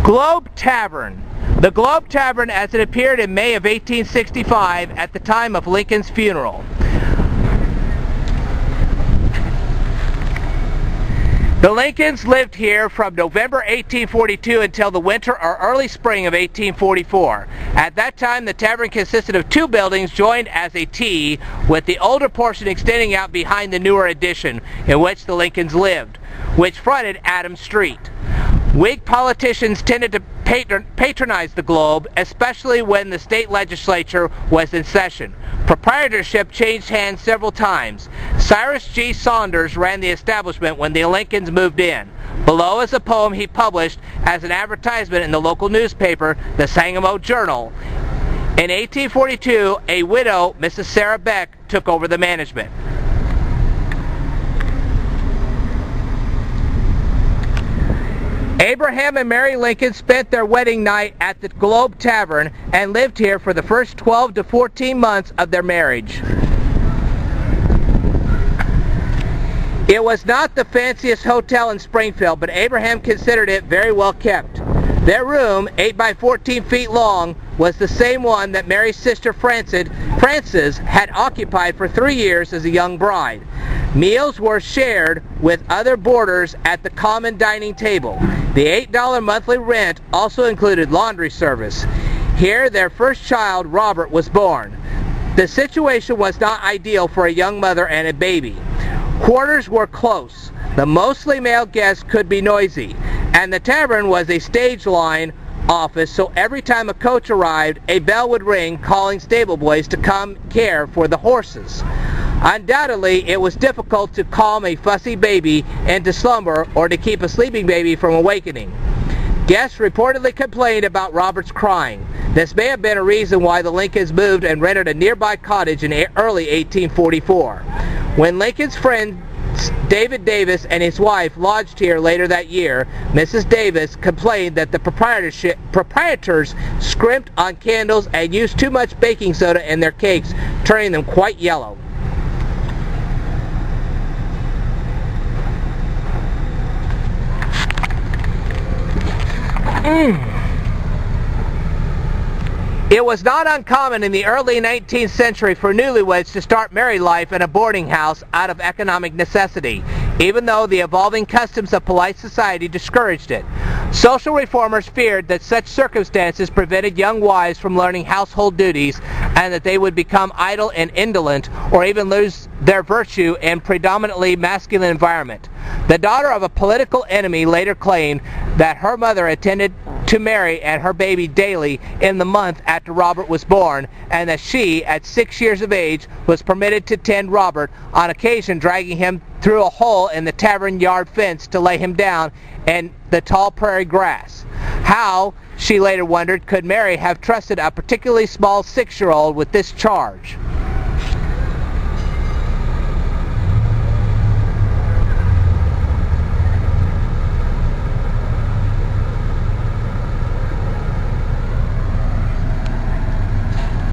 Globe Tavern. The Globe Tavern as it appeared in May of 1865 at the time of Lincoln's funeral. The Lincolns lived here from November 1842 until the winter or early spring of 1844. At that time, the tavern consisted of two buildings joined as a T, with the older portion extending out behind the newer addition in which the Lincolns lived, which fronted Adams Street. Whig politicians tended to patronize the Globe, especially when the state legislature was in session. Proprietorship changed hands several times. Cyrus G. Saunders ran the establishment when the Lincolns moved in. Below is a poem he published as an advertisement in the local newspaper, the Sangamo Journal. In 1842, a widow, Mrs. Sarah Beck, took over the management. Abraham and Mary Lincoln spent their wedding night at the Globe Tavern and lived here for the first 12 to 14 months of their marriage. It was not the fanciest hotel in Springfield, but Abraham considered it very well kept. Their room, 8 by 14 feet long, was the same one that Mary's sister Frances had occupied for 3 years as a young bride. Meals were shared with other boarders at the common dining table. The $8 monthly rent also included laundry service. Here, their first child, Robert, was born. The situation was not ideal for a young mother and a baby. Quarters were close. The mostly male guests could be noisy, and the tavern was a stage line office, so every time a coach arrived, a bell would ring calling stable boys to come care for the horses. Undoubtedly, it was difficult to calm a fussy baby into slumber or to keep a sleeping baby from awakening. Guests reportedly complained about Robert's crying. This may have been a reason why the Lincolns moved and rented a nearby cottage in early 1844. When Lincoln's friend David Davis and his wife lodged here later that year, Mrs. Davis complained that the proprietors scrimped on candles and used too much baking soda in their cakes, turning them quite yellow. It was not uncommon in the early 19th century for newlyweds to start married life in a boarding house out of economic necessity, even though the evolving customs of polite society discouraged it. Social reformers feared that such circumstances prevented young wives from learning household duties and that they would become idle and indolent or even lose their virtue in predominantly masculine environment. The daughter of a political enemy later claimed that her mother attended to Mary and her baby daily in the month after Robert was born, and that she, at 6 years of age, was permitted to tend Robert, on occasion dragging him through a hole in the tavern yard fence to lay him down in the tall prairie grass. How, she later wondered, could Mary have trusted a particularly small 6-year-old with this charge?